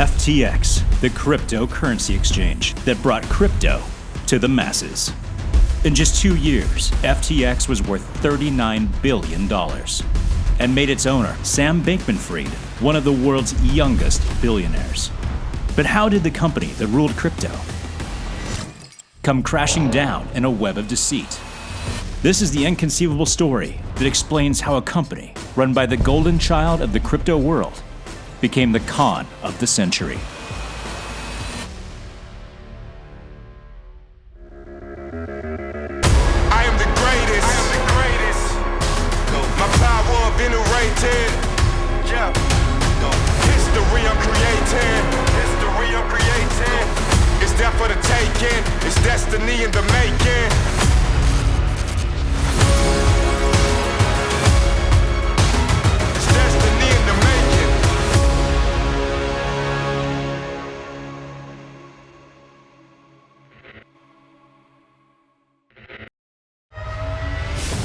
FTX, the cryptocurrency exchange that brought crypto to the masses. In just 2 years, FTX was worth $39 billion and made its owner, Sam Bankman-Fried, one of the world's youngest billionaires. But how did the company that ruled crypto come crashing down in a web of deceit? This is the inconceivable story that explains how a company run by the golden child of the crypto world became the con of the century. I am the greatest. My power venerated. Yeah. History I'm creating. It's there for the taking. It's destiny in the making. It's destiny in the making.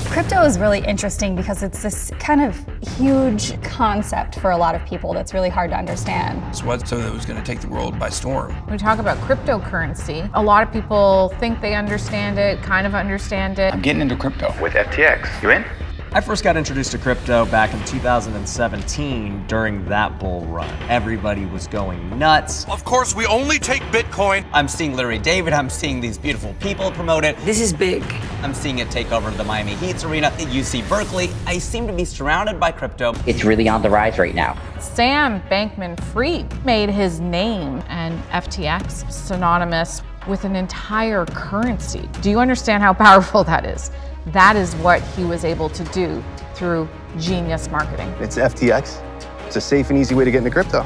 Crypto is really interesting because it's this kind of huge concept for a lot of people that's really hard to understand. This was something that was going to take the world by storm. When we talk about cryptocurrency, a lot of people think they understand it, kind of understand it. I'm getting into crypto. With FTX. You in? I first got introduced to crypto back in 2017 during that bull run. Everybody was going nuts. Of course, we only take Bitcoin. I'm seeing Larry David, I'm seeing these beautiful people promote it. This is big. I'm seeing it take over the Miami Heat's arena at UC Berkeley. I seem to be surrounded by crypto. It's really on the rise right now. Sam Bankman-Fried made his name and FTX synonymous with an entire currency. Do you understand how powerful that is? That is what he was able to do through genius marketing. It's FTX. It's a safe and easy way to get into crypto.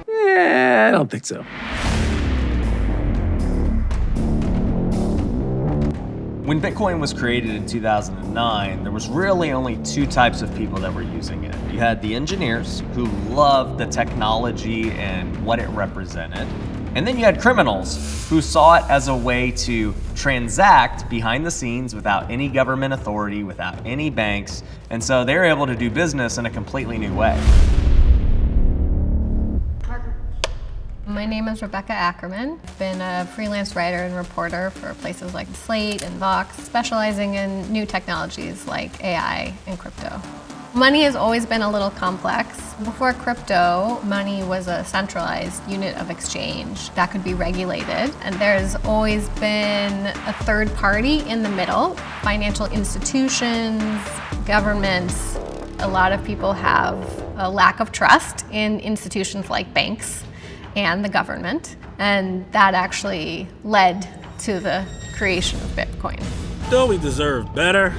I don't think so. When Bitcoin was created in 2009, there was really only two types of people that were using it. You had the engineers who loved the technology and what it represented. And then you had criminals who saw it as a way to transact behind the scenes without any government authority, without any banks. And so they were able to do business in a completely new way. My name is Rebecca Ackerman. I've been a freelance writer and reporter for places like Slate and Vox, specializing in new technologies like AI and crypto. Money has always been a little complex. Before crypto, money was a centralized unit of exchange that could be regulated. And there's always been a third party in the middle, financial institutions, governments. A lot of people have a lack of trust in institutions like banks and the government. And that actually led to the creation of Bitcoin. Don't we deserve better?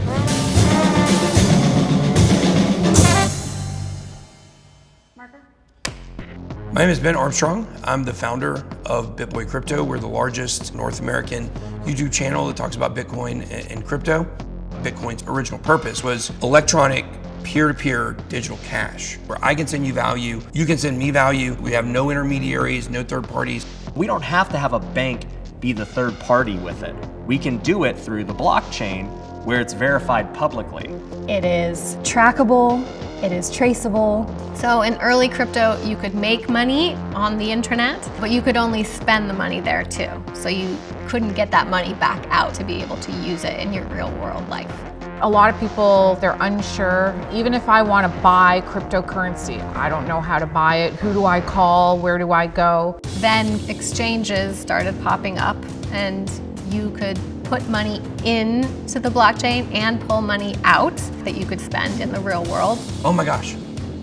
My name is Ben Armstrong. I'm the founder of BitBoy Crypto. We're the largest North American YouTube channel that talks about Bitcoin and crypto. Bitcoin's original purpose was electronic peer-to-peer digital cash, where I can send you value, you can send me value. We have no intermediaries, no third parties. We don't have to have a bank be the third party with it. We can do it through the blockchain where it's verified publicly. It is trackable, it is traceable. So in early crypto, you could make money on the internet, but you could only spend the money there too. So you couldn't get that money back out to be able to use it in your real world life. A lot of people, they're unsure. Even if I want to buy cryptocurrency, I don't know how to buy it. Who do I call? Where do I go? Then exchanges started popping up and you could put money into the blockchain and pull money out that you could spend in the real world. Oh my gosh,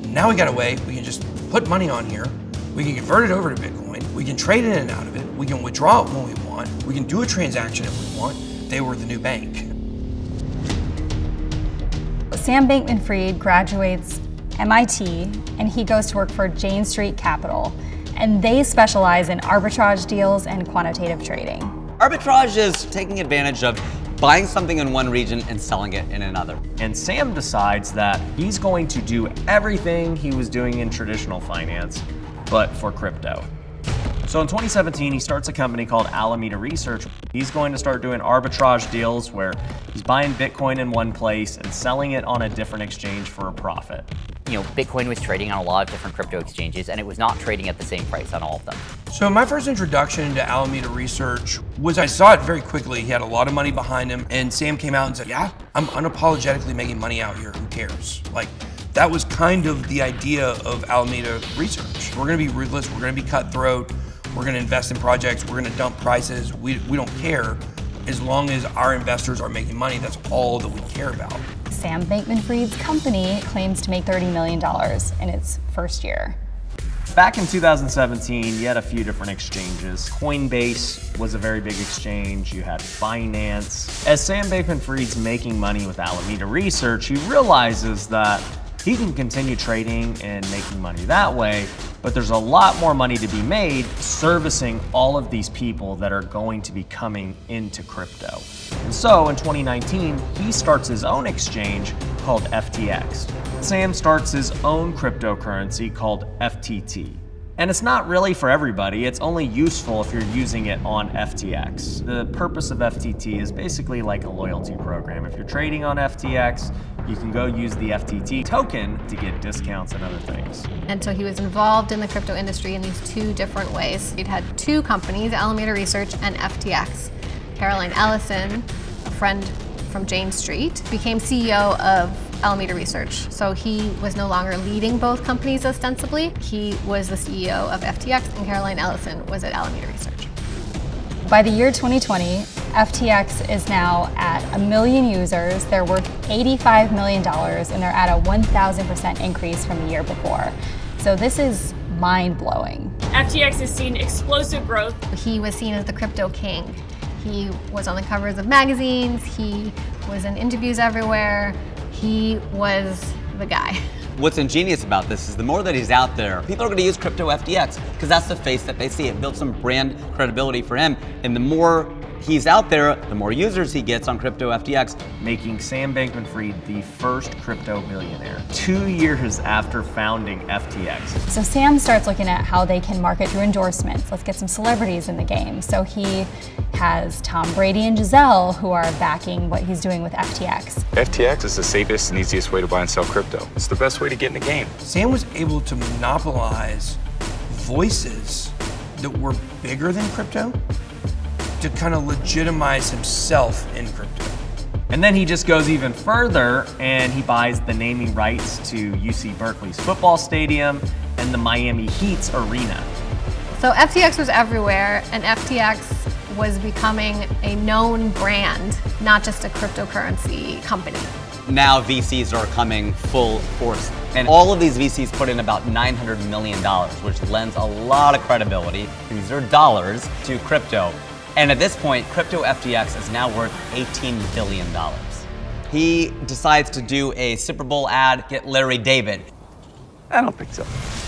now we got a way, we can just put money on here, we can convert it over to Bitcoin, we can trade in and out of it, we can withdraw it when we want, we can do a transaction if we want. They were the new bank. Sam Bankman-Fried graduates MIT and he goes to work for Jane Street Capital, and they specialize in arbitrage deals and quantitative trading. Arbitrage is taking advantage of buying something in one region and selling it in another. And Sam decides that he's going to do everything he was doing in traditional finance, but for crypto. So in 2017, he starts a company called Alameda Research. He's going to start doing arbitrage deals where he's buying Bitcoin in one place and selling it on a different exchange for a profit. Bitcoin was trading on a lot of different crypto exchanges, and it was not trading at the same price on all of them. So my first introduction to Alameda Research was I saw it very quickly. He had a lot of money behind him, and Sam came out and said, yeah, I'm unapologetically making money out here. Who cares? Like, that was kind of the idea of Alameda Research. We're gonna be ruthless, we're gonna be cutthroat, we're gonna invest in projects, we're gonna dump prices. We don't care. As long as our investors are making money, that's all that we care about. Sam Bankman-Fried's company claims to make $30 million in its first year. Back in 2017, you had a few different exchanges. Coinbase was a very big exchange. You had Binance. As Sam Bankman-Fried's making money with Alameda Research, he realizes that he can continue trading and making money that way, but there's a lot more money to be made servicing all of these people that are going to be coming into crypto. And so in 2019, he starts his own exchange called FTX. Sam starts his own cryptocurrency called FTT. And it's not really for everybody, it's only useful if you're using it on FTX. The purpose of FTT is basically like a loyalty program. If you're trading on FTX, you can go use the FTT token to get discounts and other things. And so he was involved in the crypto industry in these two different ways. He'd had two companies, Alameda Research and FTX. Caroline Ellison, a friend from Jane Street, became CEO of Alameda Research. So he was no longer leading both companies ostensibly. He was the CEO of FTX and Caroline Ellison was at Alameda Research. By the year 2020, FTX is now at 1 million users. They're worth $85 million and they're at a 1,000% increase from the year before. So this is mind-blowing. FTX has seen explosive growth. He was seen as the crypto king. He was on the covers of magazines, he was in interviews everywhere, he was the guy. What's ingenious about this is the more that he's out there, people are going to use crypto FTX because that's the face that they see. It builds some brand credibility for him. And the more he's out there, the more users he gets on crypto FTX, making Sam Bankman-Fried the first crypto billionaire 2 years after founding FTX. So Sam starts looking at how they can market through endorsements. Let's get some celebrities in the game. So he has Tom Brady and Giselle who are backing what he's doing with FTX. FTX is the safest and easiest way to buy and sell crypto. It's the best way to get in the game. Sam was able to monopolize voices that were bigger than crypto to kind of legitimize himself in crypto. And then he just goes even further and he buys the naming rights to UC Berkeley's football stadium and the Miami Heat's arena. So FTX was everywhere and FTX was becoming a known brand, not just a cryptocurrency company. now VCs are coming full force. And all of these VCs put in about $900 million, which lends a lot of credibility, these are dollars, to crypto. And at this point, crypto FTX is now worth $18 billion. He decides to do a Super Bowl ad, get Larry David. I don't think so.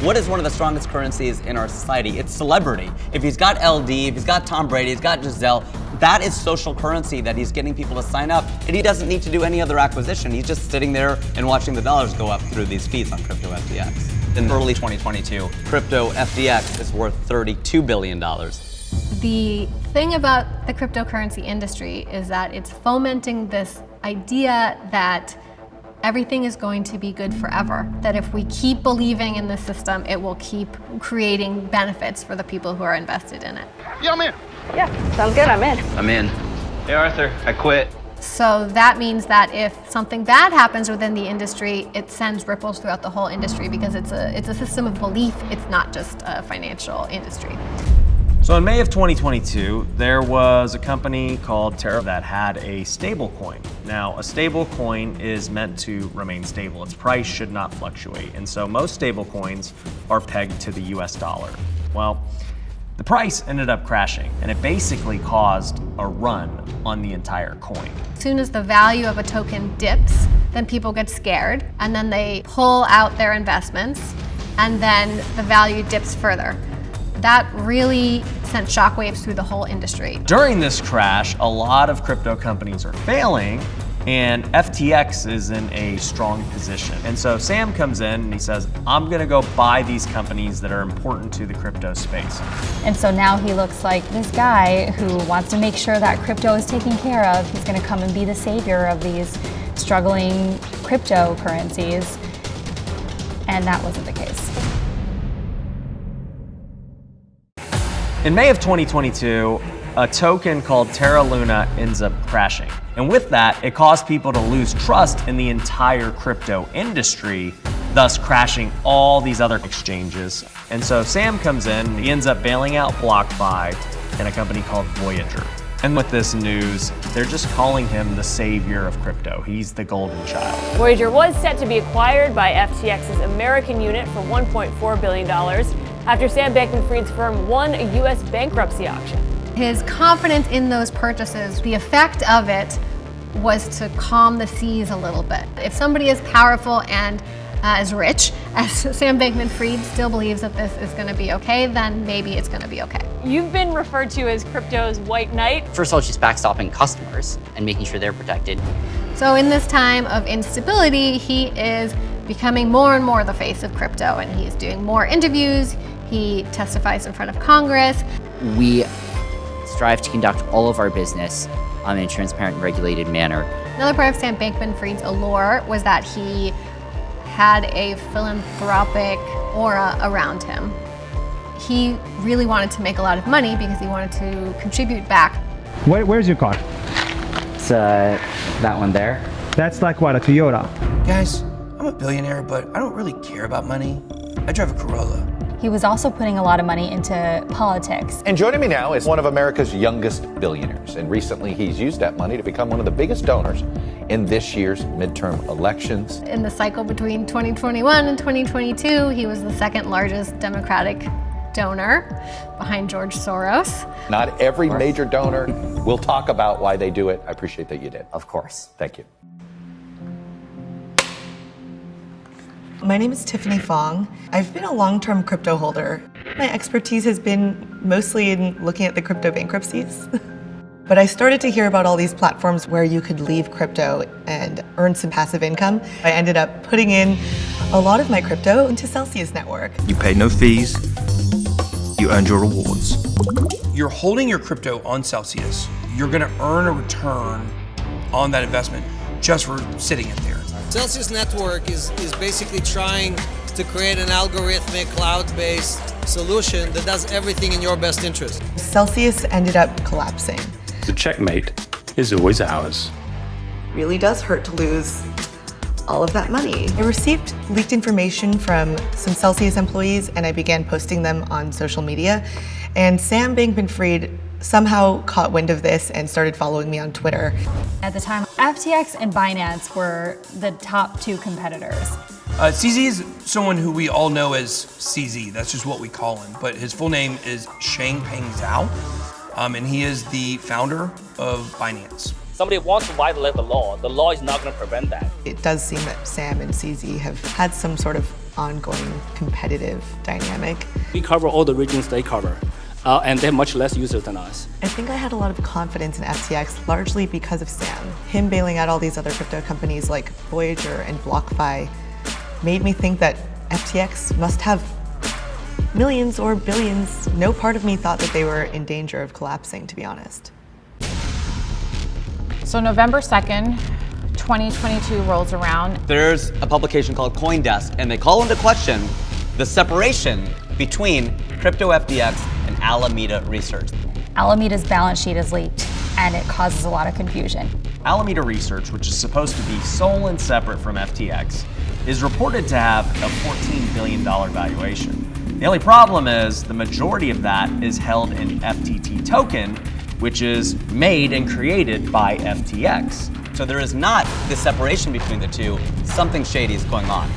What is one of the strongest currencies in our society? It's celebrity. If he's got LD, if he's got Tom Brady, he's got Giselle, that is social currency that he's getting people to sign up, and he doesn't need to do any other acquisition. He's just sitting there and watching the dollars go up through these fees on crypto FTX. In early 2022, crypto FTX is worth $32 billion. The thing about the cryptocurrency industry is that it's fomenting this idea that everything is going to be good forever. That if we keep believing in the system, it will keep creating benefits for the people who are invested in it. Yeah, I'm in. Yeah, sounds good, I'm in. I'm in. Hey Arthur, I quit. So that means that if something bad happens within the industry, it sends ripples throughout the whole industry because it's a system of belief, it's not just a financial industry. So in May of 2022, there was a company called Terra that had a stable coin. Now, a stable coin is meant to remain stable. Its price should not fluctuate. And so most stable coins are pegged to the US dollar. Well, the price ended up crashing, and it basically caused a run on the entire coin. As soon as the value of a token dips, then people get scared, and then they pull out their investments, and then the value dips further. That really sent shockwaves through the whole industry. During this crash, a lot of crypto companies are failing, and FTX is in a strong position. And so Sam comes in and he says, I'm gonna go buy these companies that are important to the crypto space. And so now he looks like this guy who wants to make sure that crypto is taken care of. He's gonna come and be the savior of these struggling cryptocurrencies. and that wasn't the case. In May of 2022, a token called Terra ends up crashing. And with that, it caused people to lose trust in the entire crypto industry, thus crashing all these other exchanges. And so Sam comes in, he ends up bailing out BlockFi and a company called Voyager. And with this news, they're just calling him the savior of crypto. He's the golden child. Voyager was set to be acquired by FTX's American unit for $1.4 billion after Sam Bankman-Fried's firm won a U.S. bankruptcy auction. His confidence in those purchases, the effect of it was to calm the seas a little bit. If somebody is powerful and as rich as Sam Bankman-Fried still believes that this is going to be okay, then maybe it's going to be okay. You've been referred to as crypto's white knight. First of all, she's backstopping customers and making sure they're protected. So in this time of instability, he is becoming more and more the face of crypto, and he's doing more interviews. He testifies in front of Congress. We strive to conduct all of our business in a transparent and regulated manner. Another part of Sam Bankman-Fried's allure was that he had a philanthropic aura around him. He really wanted to make a lot of money because he wanted to contribute back. Where's your car? It's that one there. That's like what, a Toyota? Guys, I'm a billionaire, but I don't really care about money. I drive a Corolla. He was also putting a lot of money into politics. And joining me now is one of America's youngest billionaires. And recently he's used that money to become one of the biggest donors in this year's midterm elections. In the cycle between 2021 and 2022, he was the second largest Democratic donor behind George Soros. Not every major donor will talk about why they do it. I appreciate that you did. Of course. Thank you. My name is Tiffany Fong. I've been a long-term crypto holder. My expertise has been mostly in looking at the crypto bankruptcies. But I started to hear about all these platforms where you could leave crypto and earn some passive income. I ended up putting in a lot of my crypto into Celsius Network. You pay no fees, you earned your rewards. You're holding your crypto on Celsius. You're gonna earn a return on that investment just for sitting it there. Celsius Network is basically trying to create an algorithmic, cloud-based solution that does everything in your best interest. Celsius ended up collapsing. The checkmate is always ours. Really does hurt to lose all of that money. I received leaked information from some Celsius employees, and I began posting them on social media. And Sam Bankman-Fried somehow caught wind of this and started following me on Twitter. At the time, FTX and Binance were the top two competitors. CZ is someone who we all know as CZ. That's just what we call him. But his full name is Changpeng Zhao, and he is the founder of Binance. Somebody wants to violate the law is not going to prevent that. It does seem that Sam and CZ have had some sort of ongoing competitive dynamic. We cover all the regions they cover. And they have much less users than us. I think I had a lot of confidence in FTX largely because of Sam. Him bailing out all these other crypto companies like Voyager and BlockFi made me think that FTX must have millions or billions. No part of me thought that they were in danger of collapsing, to be honest. So November 2nd, 2022 rolls around. There's a publication called CoinDesk, and they call into question the separation between Crypto FTX and Alameda Research. Alameda's balance sheet is leaked, and it causes a lot of confusion. Alameda Research, which is supposed to be sole and separate from FTX, is reported to have a $14 billion valuation. The only problem is the majority of that is held in FTT token, which is made and created by FTX. So there is not this separation between the two. Something shady is going on.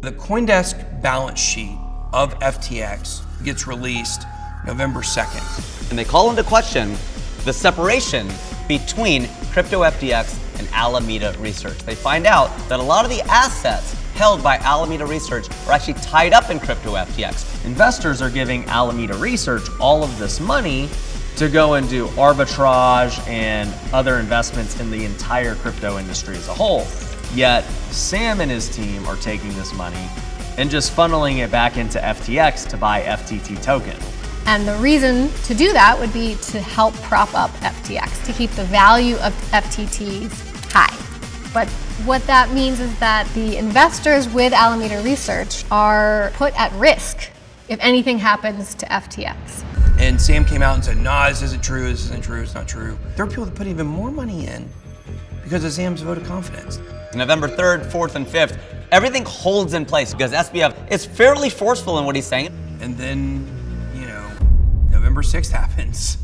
The CoinDesk balance sheet of FTX gets released November 2nd. And they call into question the separation between Crypto FTX and Alameda Research. They find out that a lot of the assets held by Alameda Research are actually tied up in Crypto FTX. Investors are giving Alameda Research all of this money to go and do arbitrage and other investments in the entire crypto industry as a whole. Yet Sam and his team are taking this money and just funneling it back into FTX to buy FTT token. And the reason to do that would be to help prop up FTX, to keep the value of FTTs high. But what that means is that the investors with Alameda Research are put at risk if anything happens to FTX. And Sam came out and said, nah, this isn't true, this isn't true, it's not true. There are people that put even more money in because of Sam's vote of confidence. November 3rd, 4th, and 5th, everything holds in place because SBF is fairly forceful in what he's saying. And then, November 6th happens.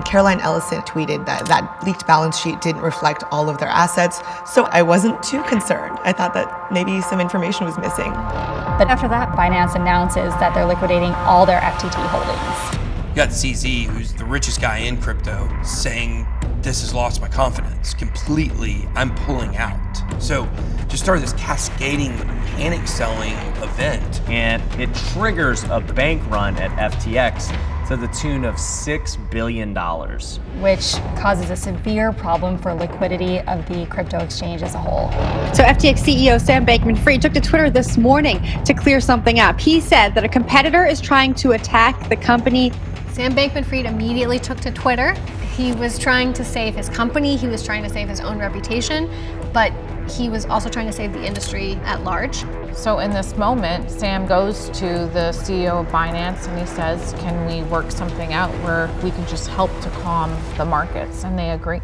Caroline Ellison tweeted that that leaked balance sheet didn't reflect all of their assets, so I wasn't too concerned. I thought that maybe some information was missing. But after that, Binance announces that they're liquidating all their FTT holdings. You got CZ, who's the richest guy in crypto, saying, this has lost my confidence completely, I'm pulling out. So just started this cascading panic selling event. And it triggers a bank run at FTX to the tune of $6 billion. Which causes a severe problem for liquidity of the crypto exchange as a whole. So FTX CEO Sam Bankman-Fried took to Twitter this morning to clear something up. He said that a competitor is trying to attack the company. Sam Bankman-Fried immediately took to Twitter. He was trying to save his company, he was trying to save his own reputation, but he was also trying to save the industry at large. So in this moment, Sam goes to the CEO of Binance and he says, can we work something out where we can just help to calm the markets? And they agree.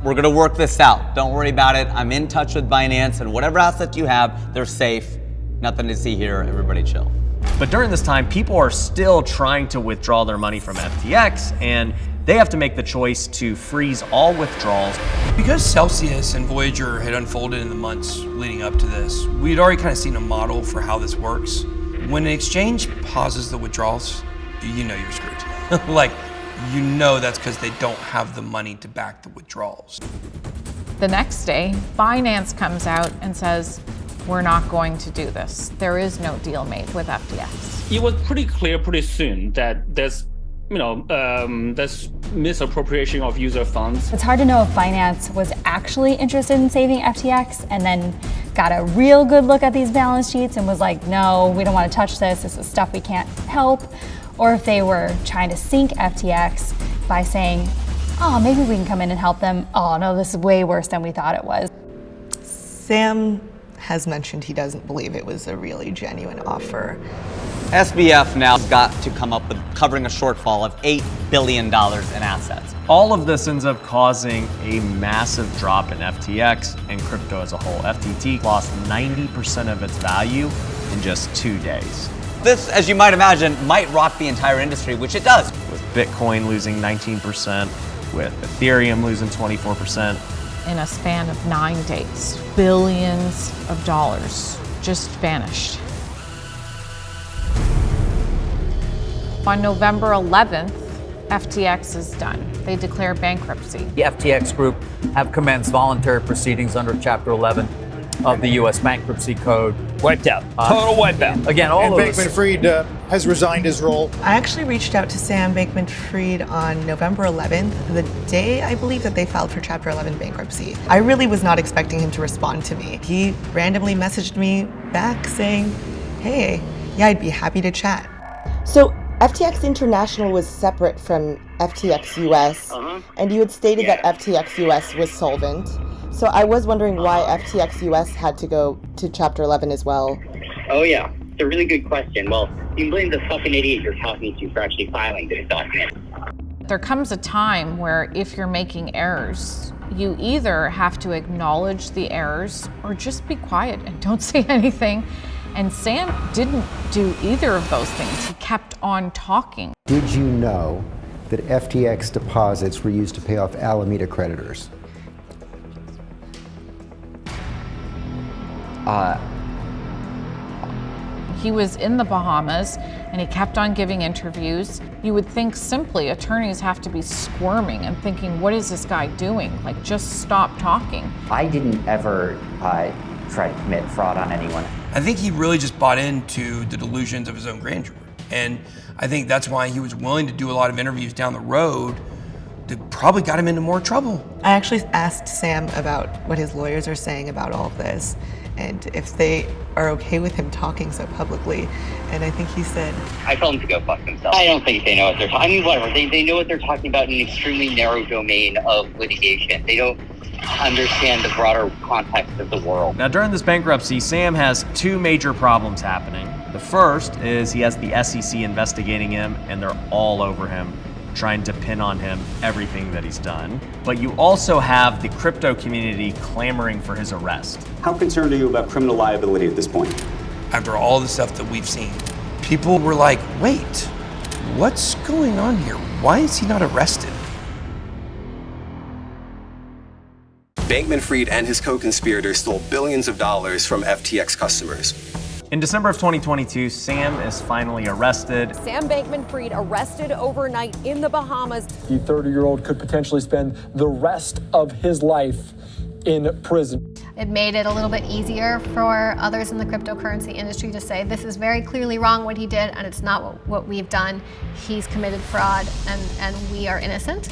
We're gonna work this out. Don't worry about it. I'm in touch with Binance, and whatever asset you have, they're safe. Nothing to see here, everybody chill. But during this time, people are still trying to withdraw their money from FTX, and they have to make the choice to freeze all withdrawals. Because Celsius and Voyager had unfolded in the months leading up to this, we'd already kind of seen a model for how this works. When an exchange pauses the withdrawals, you know you're screwed. That's because they don't have the money to back the withdrawals. The next day, Binance comes out and says, we're not going to do this. There is no deal made with FTX. It was pretty clear pretty soon that there's misappropriation of user funds. It's hard to know if Binance was actually interested in saving FTX and then got a real good look at these balance sheets and was like, no, we don't want to touch this. This is stuff we can't help. Or if they were trying to sink FTX by saying, oh, maybe we can come in and help them. Oh, no, this is way worse than we thought it was. Sam has mentioned he doesn't believe it was a really genuine offer. SBF now got to come up with covering a shortfall of $8 billion in assets. All of this ends up causing a massive drop in FTX and crypto as a whole. FTT lost 90% of its value in just 2 days. This, as you might imagine, might rock the entire industry, which it does. With Bitcoin losing 19%, with Ethereum losing 24%. In a span of 9 days, billions of dollars just vanished. On November 11th, FTX is done. They declare bankruptcy. The FTX Group have commenced voluntary proceedings under Chapter 11 of the U.S. Bankruptcy Code. Wiped out. Total wipeout. Again, all of this. Bankman-Fried has resigned his role. I actually reached out to Sam Bankman-Fried on November 11th, the day I believe that they filed for Chapter 11 bankruptcy. I really was not expecting him to respond to me. He randomly messaged me back saying, hey, yeah, I'd be happy to chat. So FTX International was separate from FTX US, and you had stated that FTX US was solvent. So I was wondering why FTX US had to go to Chapter 11 as well. Oh yeah, it's a really good question. Well, you blame the fucking idiot you're talking to for actually filing this document. There comes a time where if you're making errors, you either have to acknowledge the errors or just be quiet and don't say anything. And Sam didn't do either of those things. He kept on talking. Did you know that FTX deposits were used to pay off Alameda creditors? He was in the Bahamas and he kept on giving interviews. You would think simply attorneys have to be squirming and thinking, what is this guy doing? Like, just stop talking. I didn't ever try to commit fraud on anyone. I think he really just bought into the delusions of his own grandeur. And I think that's why he was willing to do a lot of interviews down the road that probably got him into more trouble. I actually asked Sam about what his lawyers are saying about all of this, and if they are okay with him talking so publicly. And I think he said, I told them to go fuck themselves. I don't think they know what they're talking. I mean, whatever. They know what they're talking about in an extremely narrow domain of litigation. They don't understand the broader context of the world. Now, during this bankruptcy, Sam has two major problems happening. The first is he has the SEC investigating him, and they're all over him, trying to pin on him everything that he's done. But you also have the crypto community clamoring for his arrest. How concerned are you about criminal liability at this point? After all the stuff that we've seen, people were like, wait, what's going on here? Why is he not arrested? Bankman-Fried and his co-conspirators stole billions of dollars from FTX customers. In December of 2022, Sam is finally arrested. Sam Bankman-Fried arrested overnight in the Bahamas. The 30-year-old could potentially spend the rest of his life in prison. It made it a little bit easier for others in the cryptocurrency industry to say, this is very clearly wrong what he did, and it's not what we've done. He's committed fraud, and we are innocent.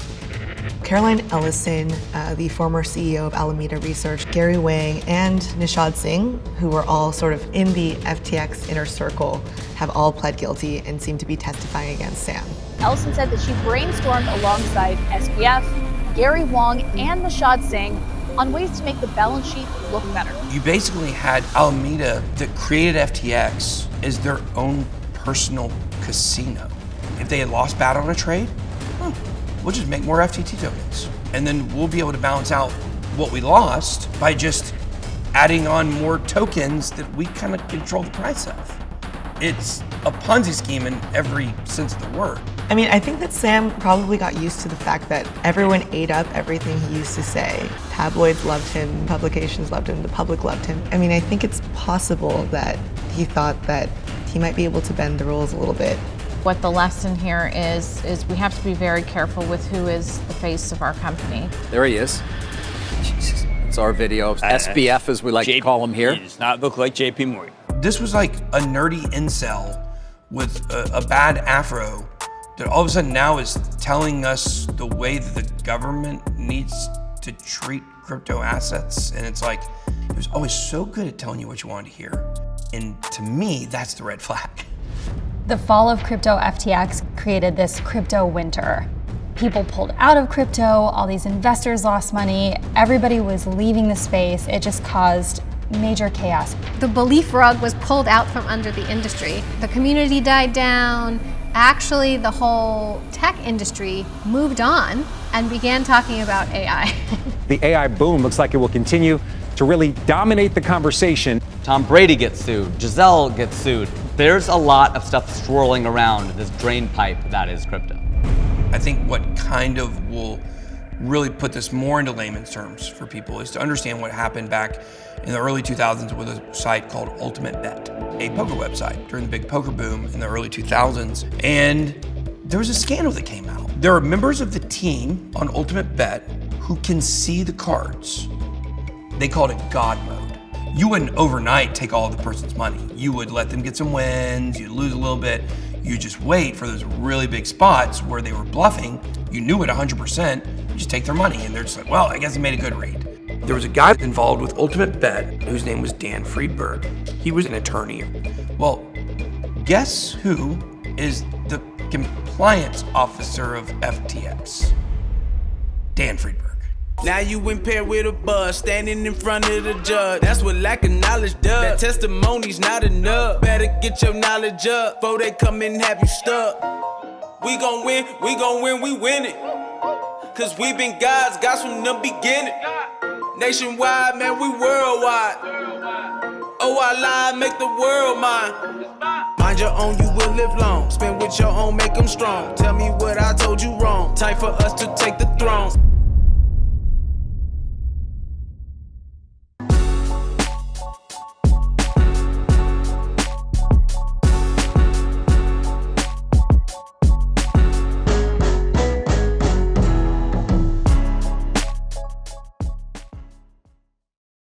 Caroline Ellison, the former CEO of Alameda Research, Gary Wang, and Nishad Singh, who were all sort of in the FTX inner circle, have all pled guilty and seem to be testifying against Sam. Ellison said that she brainstormed alongside SBF, Gary Wang, and Nishad Singh on ways to make the balance sheet look better. You basically had Alameda that created FTX as their own personal casino. If they had lost bad on a trade, we'll just make more FTT tokens. And then we'll be able to balance out what we lost by just adding on more tokens that we kind of control the price of. It's a Ponzi scheme in every sense of the word. I mean, I think that Sam probably got used to the fact that everyone ate up everything he used to say. Tabloids loved him, publications loved him, the public loved him. I mean, I think it's possible that he thought that he might be able to bend the rules a little bit. What the lesson here is we have to be very careful with who is the face of our company. There he is. Jesus. It's our video of SBF, as we like to call him here. He does not look like JP Morgan. This was like a nerdy incel with a bad afro that all of a sudden now is telling us the way that the government needs to treat crypto assets. And it's like, he was always so good at telling you what you wanted to hear. And to me, that's the red flag. The fall of crypto FTX created this crypto winter. People pulled out of crypto, all these investors lost money, everybody was leaving the space. It just caused major chaos. The belief rug was pulled out from under the industry. The community died down. Actually, the whole tech industry moved on and began talking about AI. The AI boom looks like it will continue to really dominate the conversation. Tom Brady gets sued, Giselle gets sued. There's a lot of stuff swirling around this drain pipe that is crypto. I think what kind of will really put this more into layman's terms for people is to understand what happened back in the early 2000s with a site called Ultimate Bet, a poker website during the big poker boom in the early 2000s. And there was a scandal that came out. There are members of the team on Ultimate Bet who can see the cards. They called it God mode. You wouldn't overnight take all of the person's money. You would let them get some wins, you'd lose a little bit. You just wait for those really big spots where they were bluffing. You knew it 100%, you just take their money. And they're just like, well, I guess he made a good read. There was a guy involved with Ultimate Bet whose name was Dan Friedberg. He was an attorney. Well, guess who is the compliance officer of FTX? Dan Friedberg. Now you impaired with a buzz, standing in front of the judge. That's what lack of knowledge does. That testimony's not enough. Better get your knowledge up before they come and have you stuck. We gon' win, we win it. Cause we been gods from the beginning. Nationwide, man, we worldwide. Oh, I lie, make the world mine. Mind your own, you will live long. Spend with your own, make them strong. Tell me what I told you wrong. Time for us to take the throne.